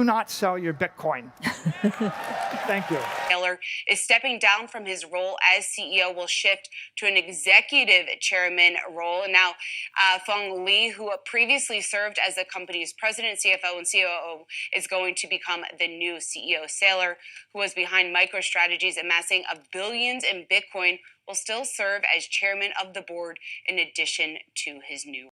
Do not sell your Bitcoin. Thank you. Saylor is stepping down from his role as CEO, will shift to an executive chairman role. Now, Feng Li, who previously served as the company's president, CFO, and COO, is going to become the new CEO. Saylor, who was behind MicroStrategy's amassing of billions in Bitcoin, will still serve as chairman of the board in addition to his new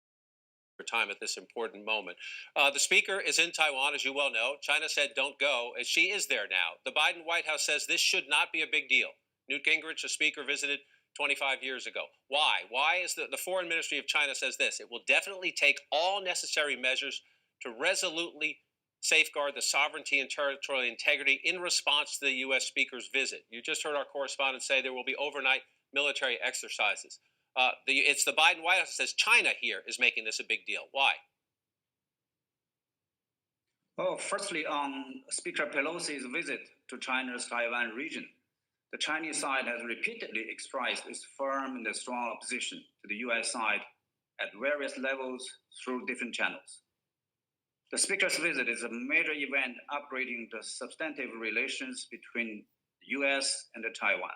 time at this important moment. The speaker is in Taiwan, as you well know. China said don't go, and she is there now. The Biden White House says this should not be a big deal. Newt Gingrich, the speaker, visited 25 years ago. Why? Why is the Foreign Ministry of China says this? It will definitely take all necessary measures to resolutely safeguard the sovereignty and territorial integrity in response to the U.S. speaker's visit. You just heard our correspondent say there will be overnight military exercises. It's the Biden White House that says China here is making this a big deal. Why? Well, firstly, on Speaker Pelosi's visit to China's Taiwan region, the Chinese side has repeatedly expressed its firm and strong opposition to the U.S. side at various levels through different channels. The Speaker's visit is a major event upgrading the substantive relations between the U.S. and Taiwan,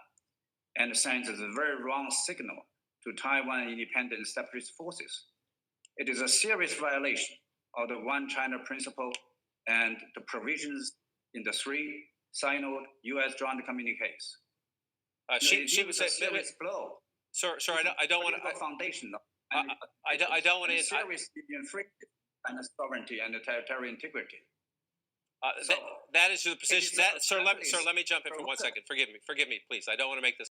and sends a very wrong signal to Taiwan independent separatist forces. It is a serious violation of the One China principle and the provisions in the three signed U.S. joint communiques. She was a serious blow. Sir, I don't want to. Foundation. I don't want to. Seriously infringe China's sovereignty and territorial integrity. That is the position. Sir, let me jump in for 1 second. Forgive me, please. I don't want to make this.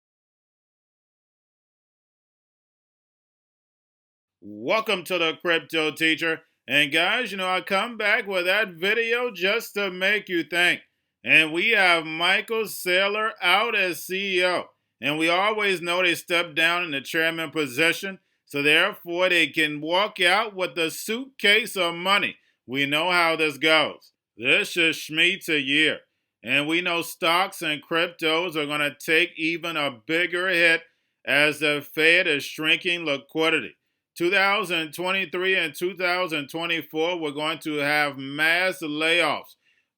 Welcome to the Crypto Teacher. And guys, I come back with that video just to make you think. And we have Michael Saylor out as CEO. And we always know they step down in the chairman position. So therefore, they can walk out with a suitcase of money. We know how this goes. This is Schmeet's a year. And we know stocks and cryptos are going to take even a bigger hit as the Fed is shrinking liquidity. 2023 and 2024, we're going to have mass layoffs.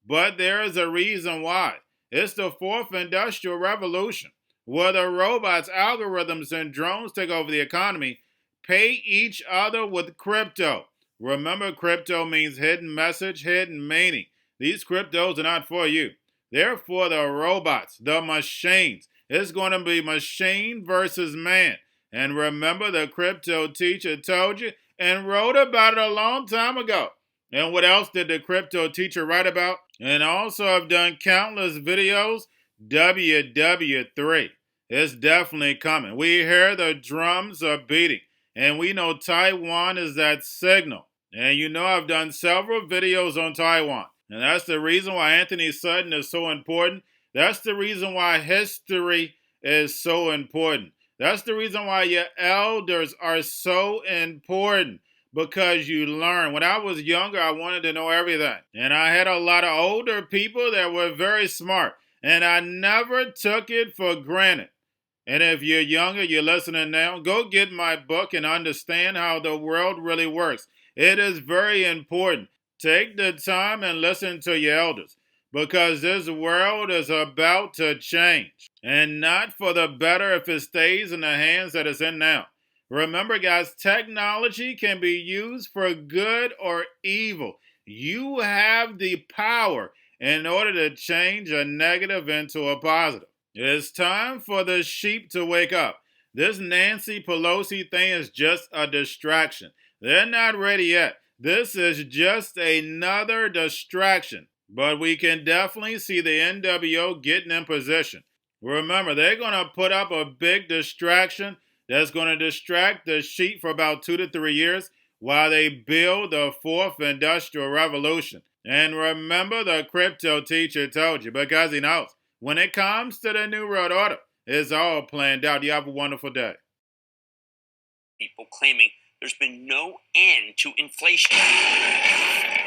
But there is a reason why. It's the fourth industrial revolution, where the robots, algorithms, and drones take over the economy, pay each other with crypto. Remember, crypto means hidden message, hidden meaning. These cryptos are not for you. They're for the robots, the machines. It's going to be machine versus man. And remember, the Crypto Teacher told you and wrote about it a long time ago. And what else did the Crypto Teacher write about? And also I've done countless videos. WW3. It's definitely coming. We hear the drums are beating. And we know Taiwan is that signal. And I've done several videos on Taiwan. And that's the reason why Anthony Sutton is so important. That's the reason why history is so important. That's the reason why your elders are so important, because you learn. When I was younger, I wanted to know everything. And I had a lot of older people that were very smart. And I never took it for granted. And if you're younger, you're listening now, go get my book and understand how the world really works. It is very important. Take the time and listen to your elders, because this world is about to change, and not for the better if it stays in the hands that it's in now. Remember, guys, technology can be used for good or evil. You have the power in order to change a negative into a positive. It's time for the sheep to wake up. This Nancy Pelosi thing is just a distraction. They're not ready yet. This is just another distraction. But we can definitely see the NWO getting in position. Remember, they're going to put up a big distraction that's going to distract the sheep for about 2 to 3 years while they build the fourth industrial revolution. And remember, the Crypto Teacher told you, because he knows. When it comes to the New World Order, it's all planned out. You have a wonderful day. People claiming there's been no end to inflation.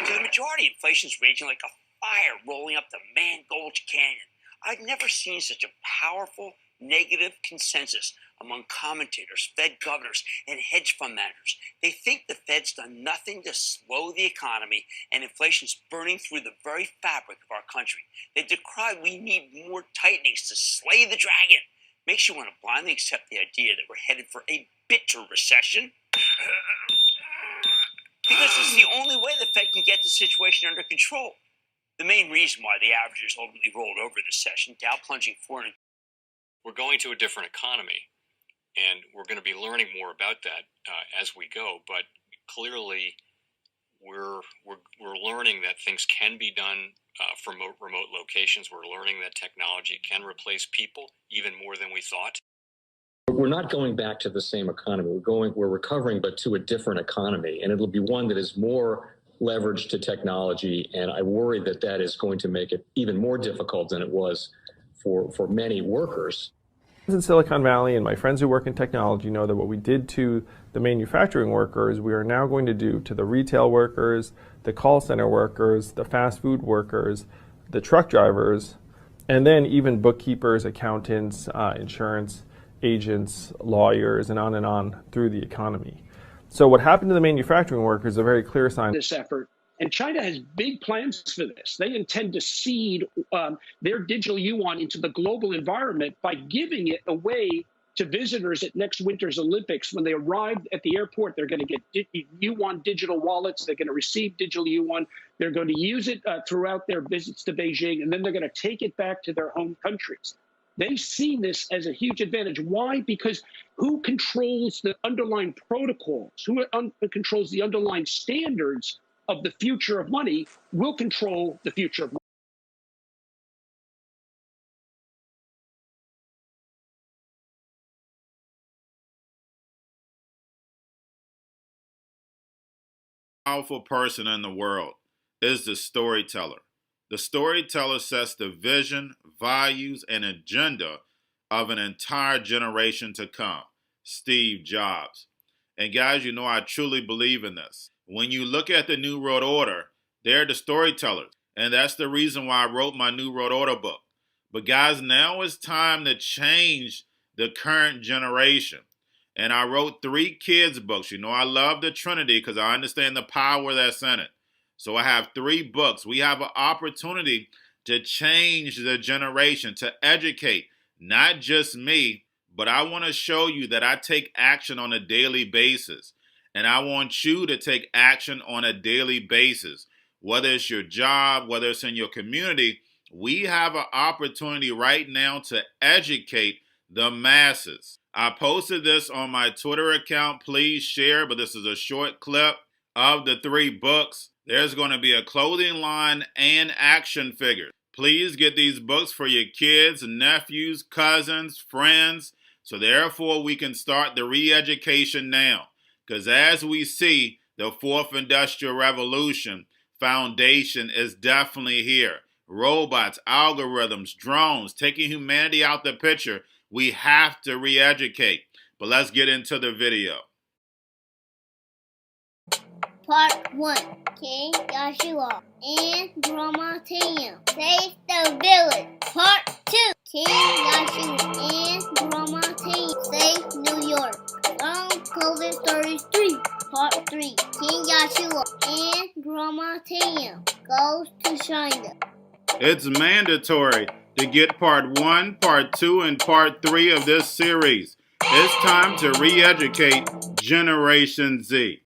To the majority, inflation is raging like a fire rolling up the Mann Gulch Canyon. I've never seen such a powerful negative consensus among commentators, Fed governors, and hedge fund managers. They think the Fed's done nothing to slow the economy and inflation's burning through the very fabric of our country. They decry we need more tightenings to slay the dragon. Makes you want to blindly accept the idea that we're headed for a bitter recession. Because it's the only way the Fed can get the situation under control. The main reason why the averages ultimately rolled over this session, Dow plunging 4. We're going to a different economy, and we're going to be learning more about that as we go. But clearly, we're learning that things can be done from remote locations. We're learning that technology can replace people even more than we thought. We're not going back to the same economy. We're recovering, but to a different economy, and it'll be one that is more leveraged to technology. And I worry that that is going to make it even more difficult than it was for many workers. In Silicon Valley, and my friends who work in technology know that what we did to the manufacturing workers, we are now going to do to the retail workers, the call center workers, the fast food workers, the truck drivers, and then even bookkeepers, accountants, insurance agents, lawyers, and on through the economy. So what happened to the manufacturing workers is a very clear sign. This effort. And China has big plans for this. They intend to seed their digital yuan into the global environment by giving it away to visitors at next winter's Olympics. When they arrive at the airport, they're going to get yuan digital wallets. They're going to receive digital yuan. They're going to use it throughout their visits to Beijing, and then they're going to take it back to their home countries. They see this as a huge advantage. Why? Because who controls the underlying protocols, who controls the underlying standards of the future of money will control the future of money. Powerful person in the world is the storyteller. The storyteller sets the vision, values, and agenda of an entire generation to come. Steve Jobs. And guys, you know I truly believe in this. When you look at the New World Order, they're the storytellers. And that's the reason why I wrote my New World Order book. But guys, now it's time to change the current generation. And I wrote 3 kids' books. You know, I love the Trinity because I understand the power that's in it. So I have 3 books. We have an opportunity to change the generation, to educate, not just me, but I want to show you that I take action on a daily basis. And I want you to take action on a daily basis. Whether it's your job, whether it's in your community, we have an opportunity right now to educate the masses. I posted this on my Twitter account. Please share, but this is a short clip of the 3 books. There's going to be a clothing line and action figures. Please get these books for your kids, nephews, cousins, friends, so therefore we can start the re-education now. Because as we see, the 4th Industrial Revolution foundation is definitely here. Robots, algorithms, drones, taking humanity out the picture. We have to re-educate. But let's get into the video. Part 1. King Joshua and Grandma Tanya save the village. Part 2. King Joshua and Grandma Tanya save New York. From COVID Stories 3. Part 3. King Joshua and Grandma Tanya goes to China. It's mandatory to get part 1, part 2, and part 3 of this series. It's time to re-educate Generation Z.